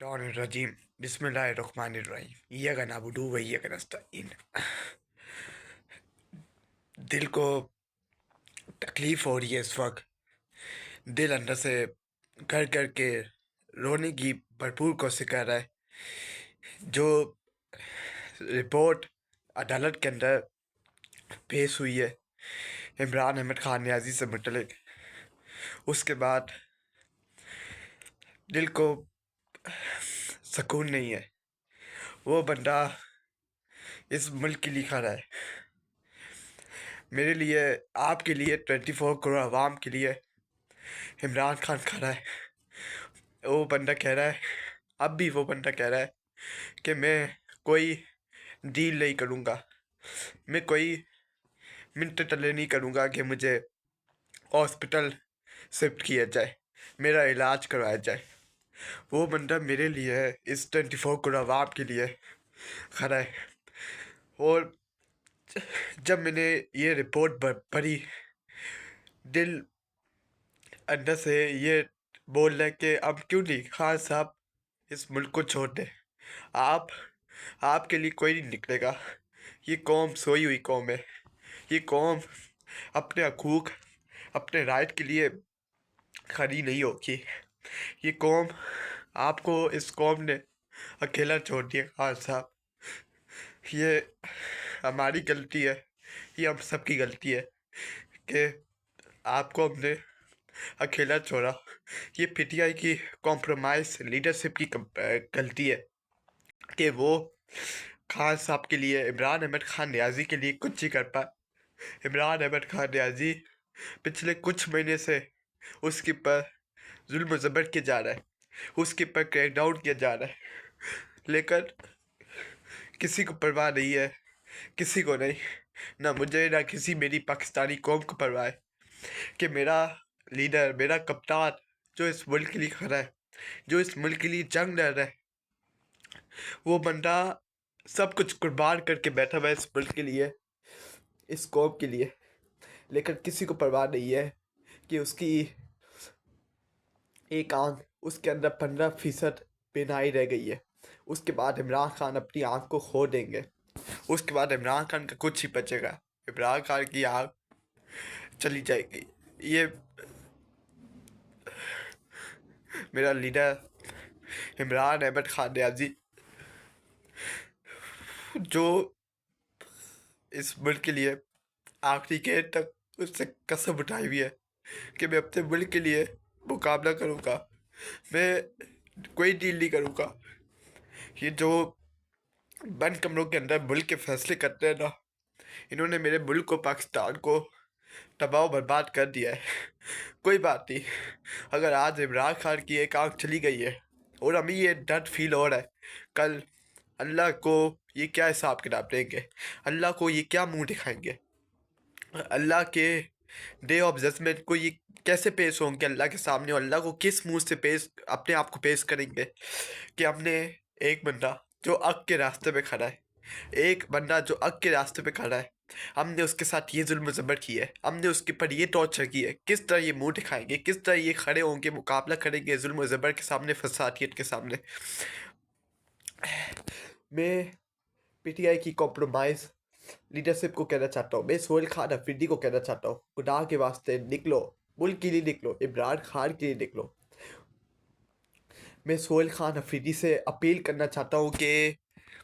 रजीम बिस्मिल्लाहिर्रहमानिर्रहीम इय्याका नअबुदु व इय्याका नस्तईन। दिल को तकलीफ हो रही है इस वक्त। दिल अंदर से कर कर के रोने की भरपूर कोशिश कर रहा है। जो रिपोर्ट अदालत के अंदर पेश हुई है इमरान अहमद खान न्याजी से मुतल्लिक, उसके बाद दिल को सुकून नहीं है। वो बंदा इस मुल्क के लिए खड़ा है, मेरे लिए, आपके लिए, 24 करोड़ आवाम के लिए इमरान खान खड़ा है। वो बंदा कह रहा है, अब भी वो बंदा कह रहा है कि मैं कोई डील नहीं करूँगा, मैं कोई मिन्नत टले नहीं करूँगा कि मुझे हॉस्पिटल शिफ्ट किया जाए, मेरा इलाज करवाया जाए। वो बंदा मेरे लिए है, इस 24 करोड़ आवाम के लिए खड़ा है। और जब मैंने ये रिपोर्ट पढ़ी, दिल अंदर से ये बोल रहा है कि अब क्यों नहीं खान साहब इस मुल्क को छोड़ दें। आप आपके लिए कोई नहीं निकलेगा। ये कौम सोई हुई कौम है। ये कौम अपने हकूक, अपने राइट के लिए खड़ी नहीं होगी। ये कौम, आपको इस कौम ने अकेला छोड़ दिया खान साहब। ये हमारी गलती है, ये हम सबकी गलती है कि आपको हमने अकेला छोड़ा। ये पीटीआई की कॉम्प्रोमाइज लीडरशिप की गलती है कि वो खान साहब के लिए, इमरान अहमद खान न्याजी के लिए कुछ नहीं कर पाए। इमरान अहमद खान न्याजी पिछले कुछ महीने से उसके ऊपर जुल्म ज़बर किया जा रहा है, उसके ऊपर क्रैकडाउन किया जा रहा है, लेकिन किसी को परवाह नहीं है, किसी को नहीं, ना मुझे ना किसी मेरी पाकिस्तानी कौम को परवाह है कि मेरा लीडर, मेरा कप्तान जो इस मुल्क के लिए खड़ा है, जो इस मुल्क के लिए जंग लड़ रहा है, वो बंदा सब कुछ कुर्बान करके बैठा हुआ है इस मुल्क के लिए, इस कौम के लिए। लेकिन किसी को परवाह नहीं है कि उसकी एक आंख, उसके अंदर 15% बिनाई रह गई है। उसके बाद इमरान खान अपनी आंख को खो देंगे। उसके बाद इमरान खान का कुछ ही बचेगा। इमरान खान की आंख चली जाएगी। ये मेरा लीडर इमरान अहमद खान न्याजी, जो इस मुल्क के लिए आखिरी गेट तक उससे कसम उठाई हुई है कि मैं अपने मुल्क के लिए मुकाबला करूँगा, मैं कोई डील नहीं करूँगा। ये जो बंद कमरों के अंदर मुल्क के फैसले करते हैं ना, इन्होंने मेरे मुल्क को, पाकिस्तान को तबाह बर्बाद कर दिया है। कोई बात नहीं, अगर आज इमरान खान की एक आंख चली गई है और हमें ये डर फील हो रहा है, कल अल्लाह को ये क्या हिसाब किताब देंगे, अल्लाह को ये क्या मुंह दिखाएंगे, अल्लाह के डे ऑफ जजमेंट को ये कैसे पेश होंगे अल्लाह के सामने, और अल्लाह को किस मुंह से पेश, अपने आप को पेश करेंगे कि हमने एक बंदा जो अक के रास्ते पे खड़ा है, एक बंदा जो अक के रास्ते पे खड़ा है, हमने उसके साथ ये जुल्म ज़बर की है, हमने उसके ऊपर ये टॉर्चर की है। किस तरह ये मुंह दिखाएंगे, किस तरह ये खड़े होंगे, मुकाबला करेंगे जुल्म ज़बर के सामने, फसादियत के सामने। मैं पीटीआई की कॉम्प्रोमाइज़ लीडरशिप को कहना चाहता हूँ, मैं सोहेल खान अफरीदी को कहना चाहता हूँ, खुदा के वास्ते निकलो, मुल्क के लिए निकलो, इमरान खान के लिए निकलो। मैं सोहेल खान अफरीदी से अपील करना चाहता हूँ कि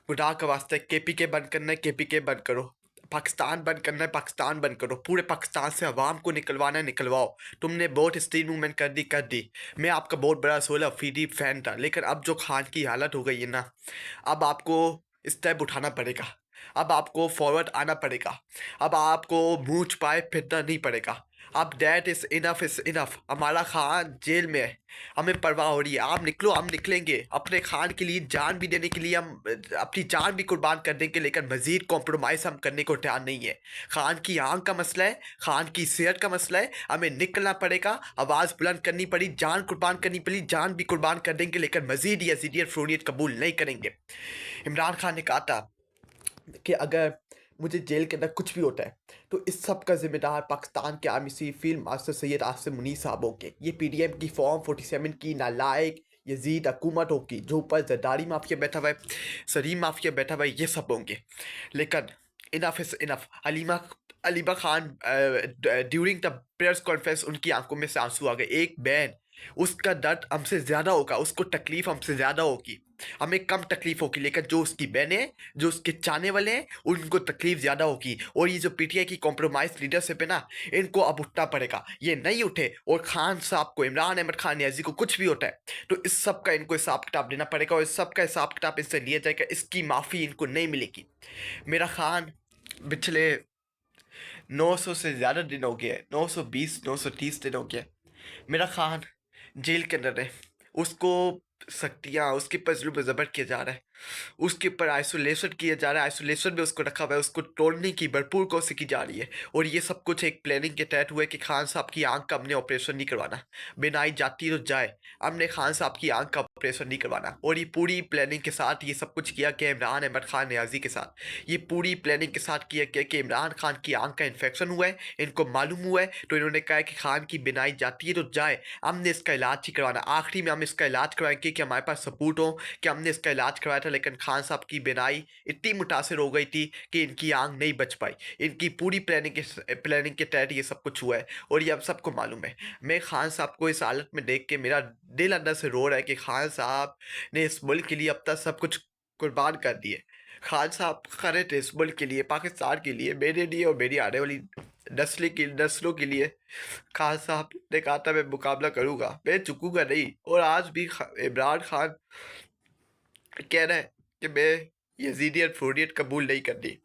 खुदा के वास्ते केपीके बंद करना है, केपीके बंद करो। पाकिस्तान बंद करना है, पाकिस्तान बंद करो। पूरे पाकिस्तान से अवाम को निकलवाना है, निकलवाओ। तुमने बहुत स्ट्रीट मूवमेंट कर दी, कर दी। मैं आपका बहुत बड़ा सोहेल अफरीदी फ़ैन था, लेकिन अब जो खान की हालत हो गई है ना, अब आपको स्टेप उठाना पड़ेगा। अब आपको फॉरवर्ड आना पड़ेगा। अब आपको मुँह छुपाए फिरना नहीं पड़ेगा। अब दैट इज़ इनफ। हमारा खान जेल में है, हमें परवाह हो रही है। आप निकलो, हम निकलेंगे। अपने खान के लिए जान भी देने के लिए हम अपनी जान भी कुर्बान कर देंगे, लेकिन मज़ीद कॉम्प्रोमाइज़ हम करने को तैयार नहीं है। खान की आंख का मसला है, खान की सेहत का मसला है, हमें निकलना पड़ेगा, आवाज़ बुलंद करनी पड़ी, जान कुर्बान करनी पड़ी, जान भी कुर्बान कर देंगे, लेकिन मज़ीद यजीदियत फ्रूनियत कबूल नहीं करेंगे। इमरान खान ने कहा था कि अगर मुझे जेल के अंदर कुछ भी होता है तो इस सब का जिम्मेदार पाकिस्तान के army chief field master Syed Asim Munir साहब होंगे। ये पीडीएम की फॉर्म 47 की नालायक, यजीद हुकूमत होगी, जो ऊपर जरदारी माफिया बैठा हुआ है, सलीम माफिया बैठा हुआ है, ये सब होंगे। लेकिन enough is enough. Aleema Khan during the press conference उनकी आंखों में से आंसू आ गए। एक बहन, उसका दर्द हमसे ज़्यादा होगा, उसको तकलीफ हमसे ज़्यादा होगी, हमें कम तकलीफ होगी, लेकिन जो उसकी बहनें, जो उसके चाहने वाले हैं, उनको तकलीफ ज़्यादा होगी। और ये जो पीटीआई की कॉम्प्रोमाइज लीडरशिप है ना, इनको अब उठना पड़ेगा। ये नहीं उठे और खान साहब को, इमरान अहमद खान नियाजी को कुछ भी होता है, तो इस सब का इनको हिसाब किताब देना पड़ेगा और इस सब का हिसाब किताब इनसे लिया जाएगा। इसकी माफ़ी इनको नहीं मिलेगी। मेरा खान पिछले 900 से ज़्यादा दिन हो गए, 920 930 दिन हो गए, मेरा खान जेल के अंदर है। उसको सख्तियाँ, उसके ऊपर जुल्म ज़बर किया जा रहा है, उसके ऊपर आइसोलेशन किया जा रहा है, आइसोलेशन में उसको रखा हुआ है, उसको तोड़ने की भरपूर कोशिश की जा रही है। और ये सब कुछ एक प्लानिंग के तहत हुआ है कि खान साहब की आंख का हमने ऑपरेशन नहीं करवाना, बिनाई जाती तो जाए, हमने खान साहब की आंख का ऑपरेशन नहीं करवाना। और ये पूरी प्लानिंग के साथ ये सब कुछ किया गया इमरान अहमद खान नियाजी के साथ। ये पूरी प्लानिंग के साथ किया गया कि इमरान खान की आंख का इन्फेक्शन हुआ है, इनको मालूम हुआ है, तो इन्होंने कहा है कि खान की बिनाई जाती है तो जाए, हमने इसका इलाज ही करवाना। आखिरी में हम इसका इलाज करवाएंगे कि हमारे पास सबूत हो कि हमने इसका इलाज करवाया था, लेकिन खान साहब की बिनाई इतनी मुतासिर हो गई थी कि इनकी आंख नहीं बच पाई। इनकी पूरी प्लानिंग के तहत ये सब कुछ हुआ है और ये अब सबको मालूम है। मैं खान साहब को इस हालत में देख के मेरा दिल अंदर से रो रहा है कि खान साहब ने इस मुल्क के लिए अब तक सब कुछ कुर्बान कर दिए। खान साहब खड़े थे इस मुल्क के लिए, पाकिस्तान के लिए, मेरे लिए और मेरी आने वाली नस्लों के लिए। खान साहब ने कहा था मैं मुकाबला करूंगा, मैं चुकूंगा नहीं। और आज भी इमरान खान कह रहा है कि मैं यजीदियत फुर्रियत कबूल नहीं करनी।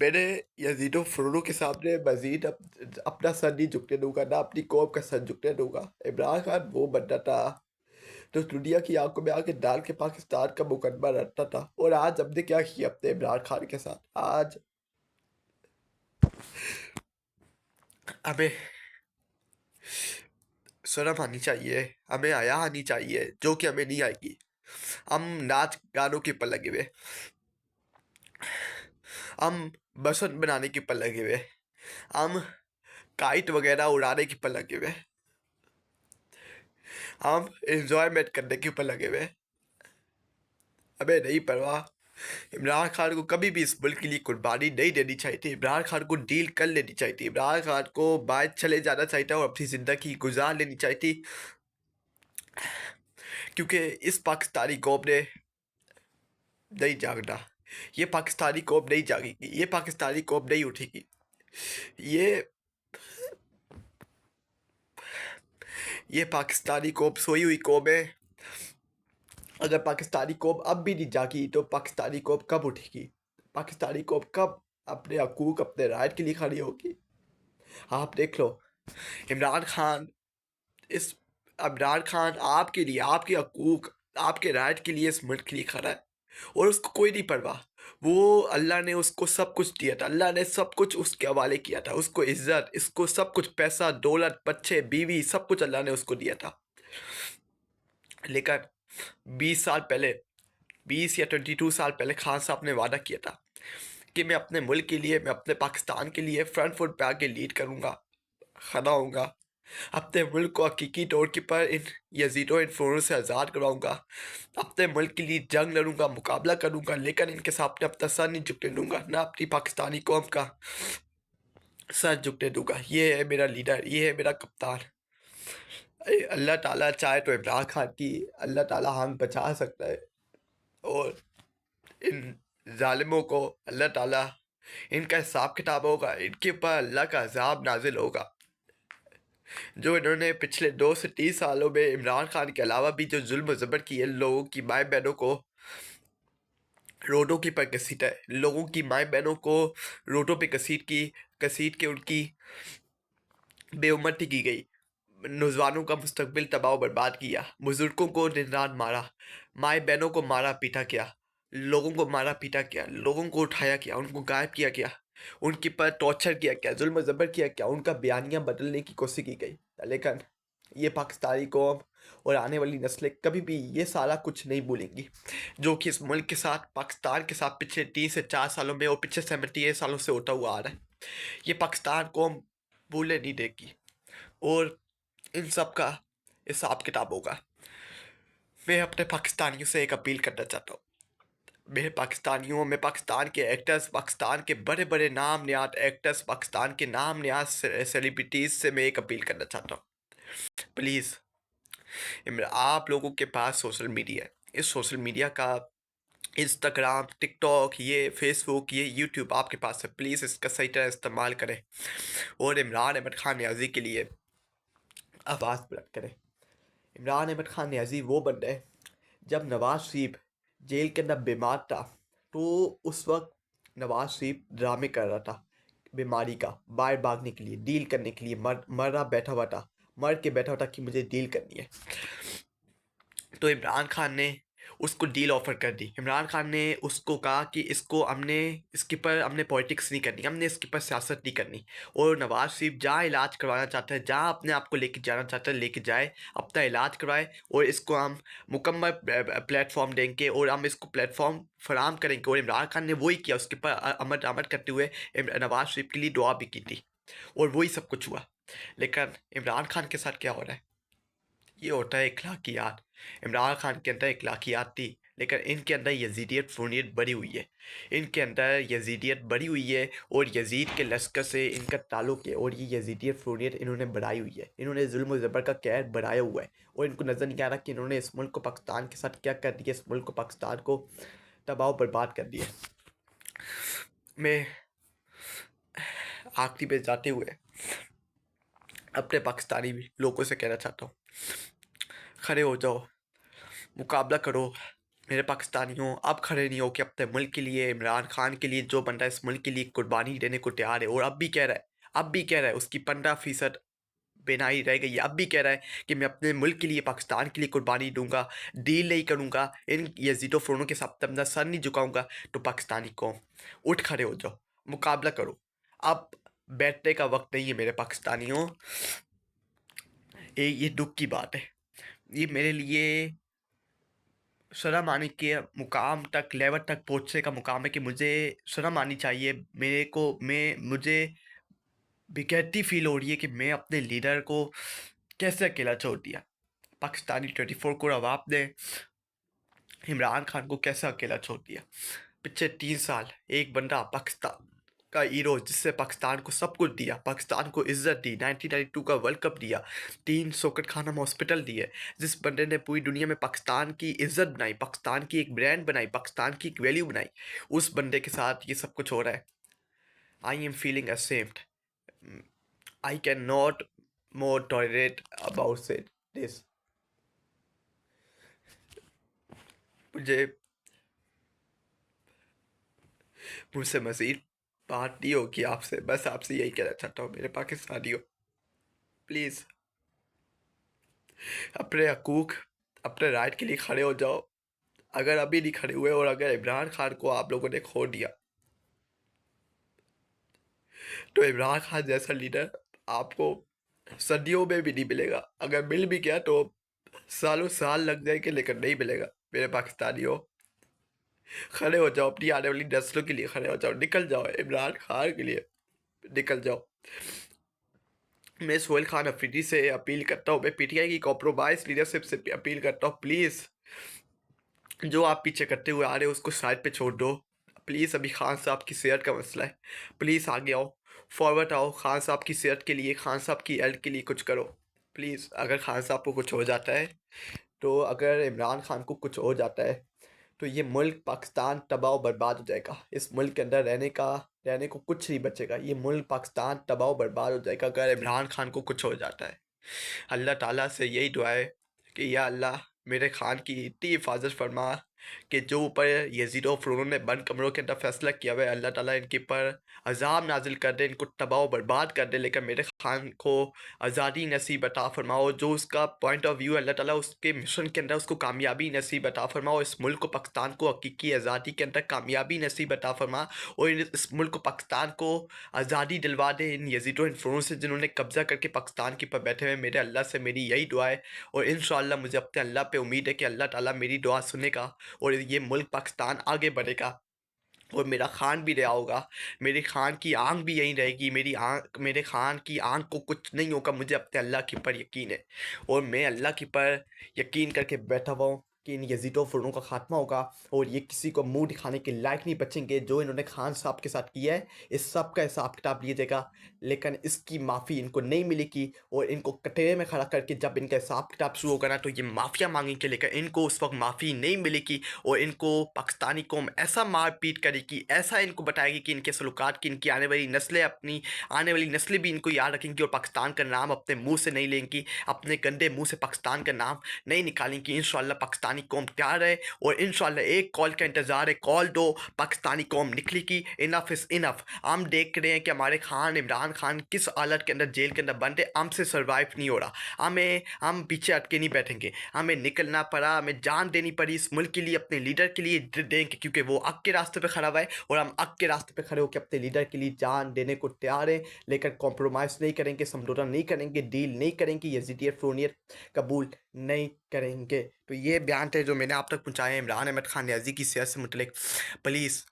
मैंने यजीदों फुर्रों के सामने मजीद अपना सर नहीं झुकने दूंगा, ना अपनी कौम का सर झुकने दूंगा। इमरान खान वो बंदा था तो दुनिया की आंखों में आके डाल के पाकिस्तान का मुकदमा रखता था। और आज हमने क्या किया अपने इमरान खान के साथ? आज हमें शर्म आनी चाहिए, हमें हया आनी चाहिए, जो कि हमें नहीं आएगी। हम नाच गानों के ऊपर लगे हुए, हम बसन बनाने के ऊपर लगे हुए, हम काइट वगैरह उड़ाने के ऊपर लगे हुए, हम एंजॉयमेंट करने के ऊपर लगे हुए। हमें नहीं परवाह। इमरान खान को कभी भी इस मुल्क के लिए कुर्बानी नहीं देनी चाहिए थी। इमरान खान को डील कर लेनी चाहिए थी। इमरान खान को बाहर चले जाना चाहिए था और अपनी ज़िंदगी गुजार लेनी चाहिए थी, क्योंकि इस पाकिस्तानी कौम ने नहीं जागना। ये पाकिस्तानी कौम नहीं जागेगी, ये पाकिस्तानी कौम नहीं उठेगी। ये ये पाकिस्तानी कौम सोई हुई कौम है। अगर पाकिस्तानी कौम अब भी नहीं जागी तो पाकिस्तानी कौम कब उठेगी? पाकिस्तानी कौम कब अपने हकूक, अपने राइट के लिए खड़ी होगी? आप देख लो, इमरान खान इस इमरान खान आपके लिए, आपके हकूक, आपके राइट के लिए इस मुल्क के लिए खड़ा है और उसको कोई नहीं परवाह। वो अल्लाह ने उसको सब कुछ दिया था, अल्लाह ने सब कुछ उसके हवाले किया था, उसको इज्जत, इसको सब कुछ, पैसा, दौलत, बच्चे, बीवी, सब कुछ अल्लाह ने उसको दिया था। लेकिन 20 साल पहले, 20 या 22 साल पहले खान साहब ने वादा किया था कि मैं अपने मुल्क के लिए, मैं अपने पाकिस्तान के लिए फ्रंट फुट पे आके लीड करूँगा, खड़ा होऊंगा, अपने मुल्क को हकीकी तौर के पर इन यजीदों, इन फ़ौरों से आज़ाद करवाऊंगा, अपने मुल्क के लिए जंग लड़ूंगा, मुकाबला करूंगा, लेकिन इनके सामने अपना सर नहीं झुकने दूंगा, ना अपनी पाकिस्तानी कौम का सर झुकने दूंगा। ये है मेरा लीडर, ये है मेरा कप्तान। अल्लाह ताला चाहे तो इमरान खान की अल्लाह ताला आंख बचा सकता है और इन जालिमों को अल्लाह ताला, इनका हिसाब किताब होगा, इनके ऊपर अल्लाह का अजाब नाजिल होगा। जो इन्होंने पिछले 2 से 3 सालों में इमरान खान के अलावा भी जो जुल्म ज़बर किए, लोगों की माए बहनों को रोडों के पर घसीटा है, लोगों की माए बहनों को रोडों पे घसीट के उनकी बेउम्मती की गई, नौजवानों का मुस्तकबिल तबाह बर्बाद किया, बुजुर्गों को दिन रात मारा, माए बहनों को मारा पीटा किया, लोगों को मारा पीटा किया, लोगों को उठाया किया, उनको गायब किया गया, उनके पर टॉर्चर किया गया, जुल्म ज़बर किया गया, उनका बयानियाँ बदलने की कोशिश की गई। लेकिन ये पाकिस्तानी कौम और आने वाली नस्लें कभी भी ये सारा कुछ नहीं भूलेंगी, जो कि इस मुल्क के साथ, पाकिस्तान के साथ पिछले 3 से 4 सालों में और पिछले 78 सालों से होता हुआ आ रहा है। ये पाकिस्तान कौम भूले नहीं देगी और इन सब का हिसाब किताब होगा। मैं अपने पाकिस्तानियों से एक अपील करना चाहता हूँ। मेरे पाकिस्तानियों में पाकिस्तान के एक्टर्स, पाकिस्तान के बड़े बड़े नाम नहाद एक्टर्स, पाकिस्तान के नाम नहाद सेलिब्रिटीज़ से मैं एक अपील करना चाहता हूँ। प्लीज़, आप लोगों के पास सोशल मीडिया है, इस सोशल मीडिया का इंस्टाग्राम, टिकटॉक, ये फेसबुक, ये यूट्यूब आपके पास है, प्लीज़ इसका सही तरह इस्तेमाल करें और इमरान अहमद खान न्याजी के लिए आवाज़ बुलंद करें। इमरान अहमद खान न्याजी वो बंदा है, जब नवाज शरीफ जेल के अंदर बीमार था तो उस वक्त नवाज शरीफ ड्रामे कर रहा था बीमारी का, बाहर भागने के लिए, डील करने के लिए, मर रहा बैठा हुआ था, मर के बैठा हुआ था कि मुझे डील करनी है। तो इमरान खान ने उसको डील ऑफर कर दी। इमरान खान ने उसको कहा कि इसके पर हमने पॉलिटिक्स नहीं करनी, हमने इसके पर सियासत नहीं करनी, और नवाज शरीफ जहाँ इलाज करवाना चाहता है, जहाँ अपने आप को लेके जाना चाहता है लेके जाए, अपना इलाज करवाए, और इसको हम मुकम्मल प्लेटफॉर्म देंगे और हम इसको प्लेटफॉर्म फराम करेंगे। और इमरान खान ने वही किया, उसके पर अमल अमल करते हुए नवाज शरीफ के लिए दुआ भी की थी, और वही सब कुछ हुआ। लेकिन इमरान खान के साथ क्या हो रहा है? ये होता है इखलाकियात। इमरान खान के अंदर इखलाकियात थी, लेकिन इनके अंदर यजीदियत फ़ुनीत बढ़ी हुई है, इनके अंदर यजीदियत बढ़ी हुई है, और यजीद के लश्कर से इनका ताल्लुक़ है, और ये यजीदियत फ़ुनीत इन्होंने बढ़ाई हुई है। इन्होंने जुल्म और ज़बर का कहर बढ़ाया हुआ है, और इनको नज़र नहीं आ रहा कि इन्होंने इस मुल्क को पाकिस्तान के साथ क्या कर दिया, इस मुल्क को पाकिस्तान को तबाह बर्बाद कर दिया। मैं आखिरी पे जाते हुए अपने पाकिस्तानी लोगों से कहना चाहता हूँ, खड़े हो जाओ, मुकाबला करो। मेरे पाकिस्तानियों, अब खड़े नहीं हो कि अपने मुल्क के लिए, इमरान खान के लिए, जो बंदा इस मुल्क के लिए कुर्बानी देने को तैयार है, और अब भी कह रहा है उसकी 15% बेनाई रह गई है, अब भी कह रहा है कि मैं अपने मुल्क के लिए, पाकिस्तान के लिए कुर्बानी दूंगा, डील नहीं करूंगा, इन यजीदो फ़्रोनों के साथ अपना सर नहीं झुकाऊंगा। तो पाकिस्तानी कौम, उठ खड़े हो जाओ, मुकाबला करो। अब बैठने का वक्त नहीं है मेरे पाकिस्तानियों। ये दुख की बात है, ये मेरे लिए शर्म आने के मुकाम तक, लेवल तक पहुँचने का मुकाम है कि मुझे शर्म आनी चाहिए। मुझे बेइज्जती फील हो रही है कि मैं अपने लीडर को कैसे अकेला छोड़ दिया। पाकिस्तानी 24 को अवाब ने इमरान खान को कैसे अकेला छोड़ दिया। पिछले 3 साल एक बंदा पाकिस्तान का हीरो, जिससे पाकिस्तान को सब कुछ दिया, पाकिस्तान को इज्जत दी, 1992 का वर्ल्ड कप दिया, 3 शौकत खानम हॉस्पिटल दिए, जिस बंदे ने पूरी दुनिया में पाकिस्तान की इज्जत बनाई, पाकिस्तान की एक ब्रांड बनाई, पाकिस्तान की एक वैल्यू बनाई, उस बंदे के साथ ये सब कुछ हो रहा है। I am feeling ashamed, I can not more tolerate about this. मुझे मुझसे मज़ीद बात नहीं होगी आपसे, बस आपसे यही कहना चाहता हूँ मेरे पाकिस्तानियों, प्लीज़ अपने हकूक़, अपने राइट के लिए खड़े हो जाओ। अगर अभी नहीं खड़े हुए, और अगर इमरान खान को आप लोगों ने खो दिया, तो इमरान खान जैसा लीडर आपको सदियों में भी नहीं मिलेगा। अगर मिल भी गया तो सालों साल लग जाएंगे, लेकिन नहीं मिलेगा। मेरे पाकिस्तानियों, खड़े हो जाओ, अपनी आने वाली नस्लों के लिए खड़े हो जाओ, निकल जाओ, इमरान खान के लिए निकल जाओ। मैं सोहेल खान अफरीदी से अपील करता हूँ, मैं पीटीआई की कॉम्प्रोमाइज लीडरशिप से अपील करता हूँ, प्लीज़ जो आप पीछे करते हुए आ रहे हो उसको साइड पे छोड़ दो। प्लीज़ अभी खान साहब की सेहत का मसला है, प्लीज़ आगे आओ, फॉरवर्ड आओ, खान साहब की सेहत के लिए, खान साहब की हेल्थ के लिए कुछ करो प्लीज़। अगर खान साहब को कुछ हो जाता है, तो अगर इमरान खान को कुछ हो जाता है, तो ये मुल्क पाकिस्तान तबाह बर्बाद हो जाएगा। इस मुल्क के अंदर रहने को कुछ नहीं बचेगा। ये मुल्क पाकिस्तान तबाह बर्बाद हो जाएगा अगर इमरान खान को कुछ हो जाता है। अल्लाह ताला से यही दुआ है कि या अल्लाह, मेरे खान की इतनी हिफाजत फरमा कि जो ऊपर यजीद और फ़िरौन ने बंद कमरों के अंदर फैसला किया हुआ है, अल्लाह ताला इनके ऊपर अजाब नाजिल कर दे, इनको तबाह व बर्बाद कर दे। लेकिन मेरे खान को आज़ादी नसीब अता फरमाओ, जो उसका पॉइंट ऑफ व्यू है, अल्लाह ताला उसके मिशन के अंदर उसको कामयाबी नसीब अता फरमाओ। इस मुल्क को, पाकिस्तान को हकीकी आज़ादी के अंदर कामयाबी नसीब अता फरमा, और इस मुल्क को, पाकिस्तान को आज़ादी दिलवा दे इन यजीदों, इन फ़िरौन से जिन्होंने कब्ज़ा करके पाकिस्तान के ऊपर बैठे हुए। मेरे अल्लाह से मेरी यही दुआ है, और इंशाअल्लाह मुझे अपने अल्लाह पे उम्मीद है कि अल्लाह ताला मेरी दुआ सुनेगा, और ये मुल्क पाकिस्तान आगे बढ़ेगा, और मेरा खान भी रहा होगा। मेरे खान की आंख भी यहीं रहेगी, मेरे खान की आंख को कुछ नहीं होगा। मुझे अपने अल्लाह के ऊपर यकीन है, और मैं अल्लाह के ऊपर यकीन करके बैठा हुआ हूँ कि इन यज़ीदों फ़िरौनों का ख़ात्मा होगा और ये किसी को मुँह दिखाने के लायक नहीं बचेंगे। जो इन्होंने खान साहब के साथ किया है, इस सब का हिसाब-किताब लिया जाएगा, लेकिन इसकी माफ़ी इनको नहीं मिलेगी और इनको कटघरे में खड़ा करके जब इनका हिसाब-किताब शुरू होगा ना, तो ये माफ़िया माँगेंगे, लेकिन इनको उस वक़्त माफ़ी नहीं मिलेगी और इनको पाकिस्तानी कौम ऐसा मार-पीट करेगी, ऐसा इनको बताएगी कि इनके सलूकात की इनकी आने वाली नस्लें भी इनको याद रखेंगी और पाकिस्तान का नाम अपने मुँह से नहीं लेंगी, अपने गंदे मुँह से पाकिस्तान का नाम नहीं निकालेंगी। इंशाअल्लाह पाकिस्तानी कौम तैयार है और इंशाअल्लाह एक कॉल का इंतज़ार है, कॉल दो, पाकिस्तानी कौम निकलेगी। Enough is enough. हम देख रहे हैं कि हमारे खान इमरान खान किस हालत के अंदर जेल के अंदर बंद है, हमसे सर्वाइव नहीं हो रहा। हम पीछे हटके नहीं बैठेंगे, हमें निकलना पड़ा, हमें जान देनी पड़ी इस मुल्क के लिए, अपने लीडर के लिए देंगे, क्योंकि वो हक के रास्ते पे खड़ा हुआ है और हम हक के रास्ते पे खड़े होकर अपने लीडर के लिए जान देने को तैयार हैं, लेकिन कॉम्प्रोमाइज़ नहीं करेंगे, समझौता नहीं करेंगे, डील नहीं करेंगे, यज़ीदियत फ़िरौनियत कबूल नहीं करेंगे। तो ये बयान थे जो मैंने आप तक पहुँचाए हैं इमरान अहमद खान नियाज़ी की सेहत से मुतल्लिक। प्लीज़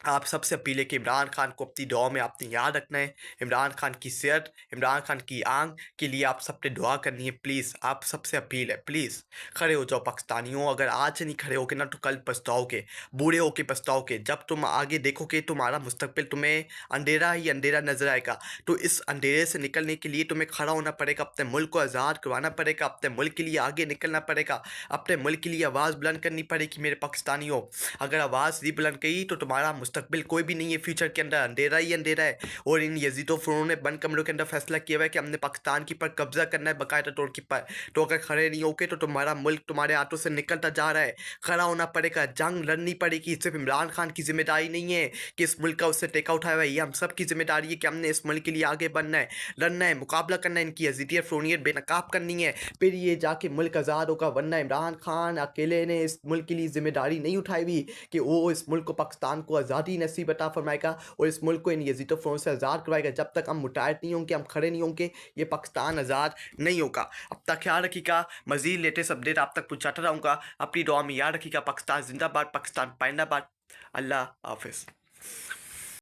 आप सबसे अपील है कि इमरान खान को अपनी दुआ में आपने याद रखना है। इमरान खान की सेहत, इमरान खान की आंख के लिए आप सब ने दुआ करनी है। प्लीज़ आप सबसे अपील है, प्लीज़ खड़े हो जाओ पाकिस्तानियों। अगर आज नहीं खड़े होगे ना तो कल पछताओगे, बूढ़े होके पछताओगे। जब तुम आगे देखोगे तुम्हारा मुस्तकबिल तुम्हें अंधेरा ही अंधेरा नज़र आएगा। तो इस अंधेरे से निकलने के लिए तुम्हें खड़ा होना पड़ेगा, अपने मुल्क को आज़ाद करवाना पड़ेगा, अपने मुल्क के लिए आगे निकलना पड़ेगा, अपने मुल्क के लिए आवाज़ बुलंद करनी पड़ेगी मेरे पाकिस्तानियों। अगर आवाज़ नहीं बुलंद की तो तुम्हारा मुस्तकबिल कोई भी नहीं है, फ्यूचर के अंदर अंधेरा ही अंधेरा है। और इन यज़ीदों फ़िरौनों ने बंद कमरों के अंदर फैसला किया हुआ है कि हमने पाकिस्तान के ऊपर कब्जा करना है बाकायदा तौर के पर। तो अगर खड़े नहीं होगे तो तुम्हारा मुल्क तुम्हारे हाथों से निकलता जा रहा है। खड़ा होना पड़ेगा, जंग लड़नी पड़ेगी। सिर्फ इमरान खान की जिम्मेदारी नहीं है कि इस मुल्क का उससे टेका उठाया हुआ है, ये हम सब की जिम्मेदारी है कि हमने इस मुल्क के लिए आगे बढ़ना है, लड़ना है, मुकाबला करना है, इनकी यज़ीदियत फ़िरौनियत बेनकाब करनी है, फिर ये जाके मुल्क आज़ाद होगा। वरना इमरान खान अकेले ने इस मुल्क के लिए जिम्मेदारी नहीं उठाई हुई कि वो इस मुल्क को, पाकिस्तान को आज़ादी नसीब अता फरमाएगा और इस मुल्क को इन यज़ीदों फ़िरौनों से आज़ाद करवाएगा। जब तक हम मुतहद नहीं होंगे, हम खड़े नहीं होंगे, ये पाकिस्तान आज़ाद नहीं होगा। अपना ख्याल रखिएगा, मज़ीद लेटेस्ट अपडेट आप तक पहुँचाता रहूँगा। अपनी दुआ में याद रखिएगा। पाकिस्तान ज़िंदाबाद, पाकिस्तान पाइंदाबाद। अल्लाह हाफ़िज़।